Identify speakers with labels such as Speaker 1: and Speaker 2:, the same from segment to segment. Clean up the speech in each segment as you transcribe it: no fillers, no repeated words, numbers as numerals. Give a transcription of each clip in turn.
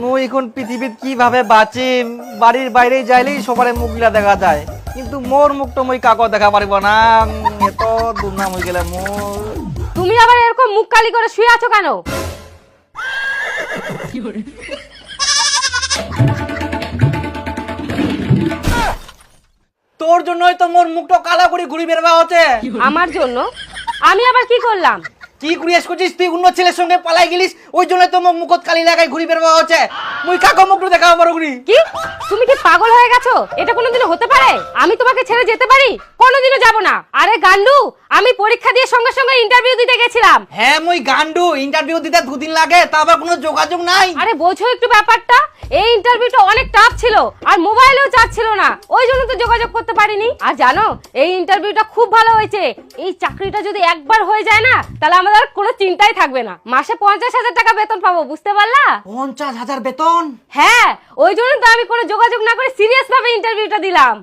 Speaker 1: মুই এখন পৃথিবীত কিভাবে বাঁচিম? বাড়ির বাইরে যাইলেই সবার মুখগুলা দেখা যায়, কিন্তু মোর মুখটা মুই কাকো দেখা পারিব না। এত দুর্নাম হয়ে গেলে মোর।
Speaker 2: তুমি আবার এরকম মুখ কালি করে শুয়ে আছো কেন?
Speaker 1: তোর জন্যই তো মোর মুখটা কালা করে ঘুরি বেরবা হচ্ছে।
Speaker 2: আমার জন্য? আমি আবার কি করলাম?
Speaker 1: কি ক্রিয়াস করছিস তুই? অন্য ছেলের সঙ্গে পালাই গেলিস, ওই জন্য তো মোর মুখত কালি লাগাই ঘুরি বেরবা হচ্ছে। মুই কাকো মুখটা দেখাবো পারো ঘুরি।
Speaker 2: কি তুমি কি পাগল হয়ে গেছো? এটা কোনোদিনও হতে পারে? আমি তোমাকে ছেড়ে যেতে পারি? কোনোদিনও যাব না। আরে গান্ডু, আমি পরীক্ষা দিয়ে সঙ্গে সঙ্গে ইন্টারভিউ দিতে গেছিলাম।
Speaker 1: হ্যাঁ মুই গান্ডু, ইন্টারভিউ দিতে 2 দিন লাগে, তা আবার কোনো যোগাযোগ নাই।
Speaker 2: আরে বোঝো একটু ব্যাপারটা, এই ইন্টারভিউটা অনেক টাফ ছিল আর মোবাইলেও চার্জ ছিল না, ওই জন্য তো যোগাযোগ করতে পারিনি। আর জানো, এই ইন্টারভিউটা খুব ভালো হয়েছে। এই চাকরিটা যদি একবার হয়ে যায় না, তাহলে আমাদের আর কোনো চিন্তাই থাকবে না। মাসে 50,000 টাকা বেতন পাবো, বুঝতে পারলা?
Speaker 1: 50,000 বেতন?
Speaker 2: হ্যাঁ, ওই জন্য তো আমি কোনো যোগাযোগ না করে সিরিয়াস ভাবে ইন্টারভিউটা দিলাম।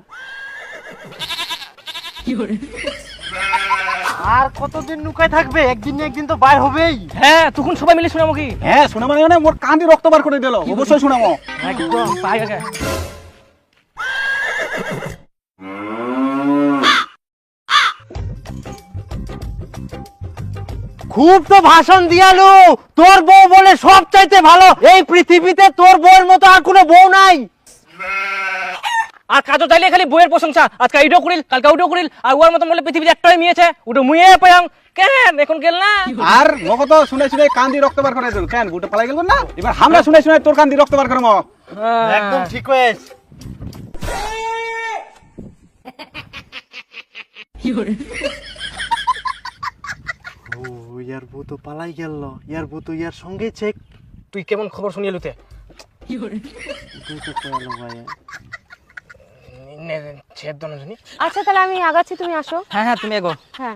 Speaker 3: আর কতদিন নুকায় থাকবে? একদিন না একদিন তো বাইর হবেই।
Speaker 1: হ্যাঁ, তখন সবাই মিলে শোনাবো কি?
Speaker 3: হ্যাঁ, শোনা মানে মোর কান্দি রক্ত বার করে দিল, অবশ্যই শোনাবো।
Speaker 1: একদম পাই আগে।
Speaker 3: খুব তো ভাষণ দিয়ালু, তোর বউ বলে সব চাইতে ভালো। এই পৃথিবীতে তোর বউয়ের মতো আর কোনো বউ নাই।
Speaker 1: আর কাজও চাইলে খালি বইয়ের প্রশংসা, আজকে এইটাও করিল, কালকে ওটাও করিল, আর ওর মতন বলে পৃথিবীতে একটাই মেয়েছে, ওটা মুয়ে পাইয়াং। কেন এখন গেল না?
Speaker 3: আর মগত শুনে শুনে কান্দি রক্ত বার করে দিল। কেন গুটা পালাই গেল না? এবার আমরা শুনে শুনে তোর কান্দি রক্ত বার করব। একদম ঠিক হয়েছ। ও ইয়ার বউ তো পালাই গেল, ইয়ার বউ তো ইয়ার সঙ্গে চেক।
Speaker 1: তুই কেমন খবর শুনিয়ে লুতে?
Speaker 3: তুই তো কইলো ভাই।
Speaker 2: আচ্ছা তাহলে আমি আগাচ্ছি, তুমি আসো।
Speaker 1: হ্যাঁ হ্যাঁ, তুমি এগো।
Speaker 2: হ্যাঁ,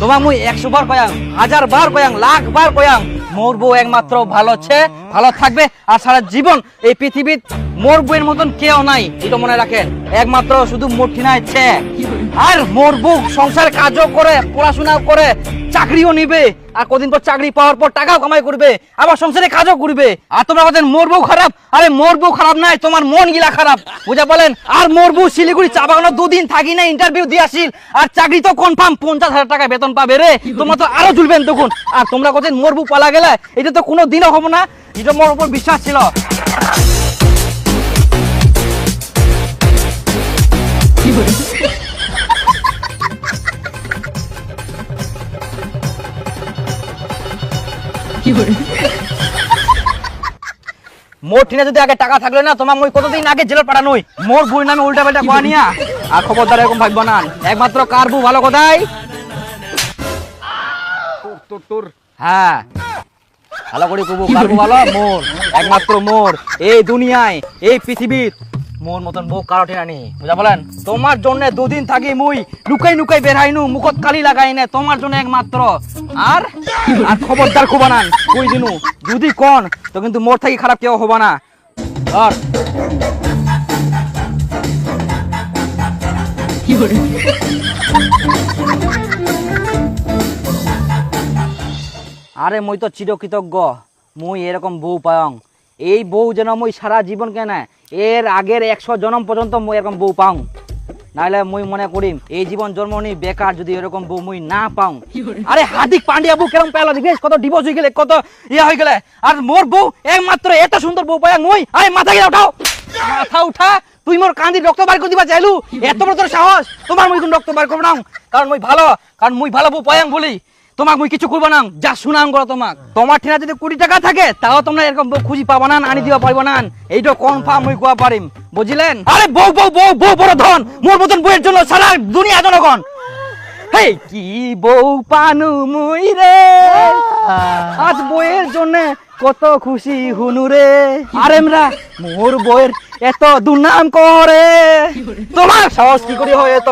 Speaker 1: তোমার মুই 100 বার কয়াং, 1000 বার কয়াং, লাখ বার কয়াং, মোর বউ একমাত্র ভালো আছে, ভালো থাকবে। আর সারা জীবন এই পৃথিবীত মোর বউয়ের মতন কেউ নাই, এটা মনে রাখেন। একমাত্র শুধু মোর ঠিনা আছে। আর মোর বউ সংসার কাজও করে, পড়াশোনাও করে, চাকরিও নিবে, আর কদিন পর চাকরি পাওয়ার পর টাকাও কামাই করবে, আবার সংসারে কাজও করবে। আর তোমরা বলেন মোর বউ খারাপ। আরে মোর বউ খারাপ নাই, তোমার মন গিলা খারাপ, বুঝা বলেন। আর মোর বউ শিলিগুড়ি চা বাগানে 2 দিন থাকি না, ইন্টারভিউ দিয়ে আসিল, আর চাকরি তো কনফার্ম 50,000 টাকা বেতন পাবে রে। তোমরা তো আরো ঝুলবেন তখন। আর তোমরা বলেন মোর বউ পালা গেলে, এটা তো কোনো দিনও হবে না। এটা মোর উপর বিশ্বাস ছিল। মোর ঠিনা যদি আগে টাকা থাকলে না, তোমার মই কতদিন আগে জেলে পাঠানোই। মোর বউর নামে উল্টা পাল্টা কোয়া নিয়া, আর খবরদার এরকম ভাববো না। একমাত্র কার বউ ভালো কথাই?
Speaker 3: তোর
Speaker 1: হ্যাঁ, ভালো করে কবু, কার বউ ভালো? মোর, একমাত্র মোর। এই দুনিয়ায়, এই পৃথিবীর মোর মতন বউ কারো ঠিনা নেই, বুঝা বলেন। তোমার জন্য 2 দিন থাকি মুই লুকাই লুকাই বেরাইনু, মুখত কালি লাগাই না, তোমার জন্য একমাত্র। আর আর খবরদার খুব বানান কই দিনু, যদি কোন তো কিন্তু মোর থাকি খারাপ কেউ হবা না। আর আরে মই তো চিরকৃতজ্ঞ, মুই এরকম বউ পায়ং। এই বউ যেন মুই সারা জীবন কেন, এর আগের 100 জন্ম পর্যন্ত মুই এরকম বউ পাও। নাইলে মুই মনে করিম এই জীবন জন্ম নি বেকার, যদি এরকম বউ মুই না পাও। আরে হার্দিক পান্ডিয়া বউ কেরম পেলো দেখিস, কত ডিভোর্স হয়ে গেলে, কত ইয়ে হয়ে গেলে। আর মোর বউ একমাত্র এত সুন্দর বউ পায় মুই। আরে মাথা গিয়ে উঠাও, মাথা উঠা। তুই মোর কান্দি রক্ত বার করে দিবা চাইলু? এত বড় তোর সাহস? তোমার মুই কোন রক্ত বার করবো না, কারণ মুই ভালো, কারণ মুই ভালো বউ পায়াং বলি। তোমাক মুই কিছু করবো না, যা শুনাং করো তোমাক। তোমার ঠিনা যদি 20 টাকা থাকে, তাও তোমরা এরকম বউ খুঁজি পাবা না, আনি দিবা পারবো না, এইটা কনফার্ম মুই কোয়া পারিম, বুঝিলেন? আরে বউ বউ বউ বউ বড় ধন, মোর মতন বউয়ের জন্য সারা দুনিয়া জনগণ। হেই কি বউ পানু মুই রে, আজ বউয়ের জন্য কত খুশি হুনু রে। আর এমরা মোর বউয়ের এত দুর্নাম করে, তোমার সাহস কি করে হয় এত?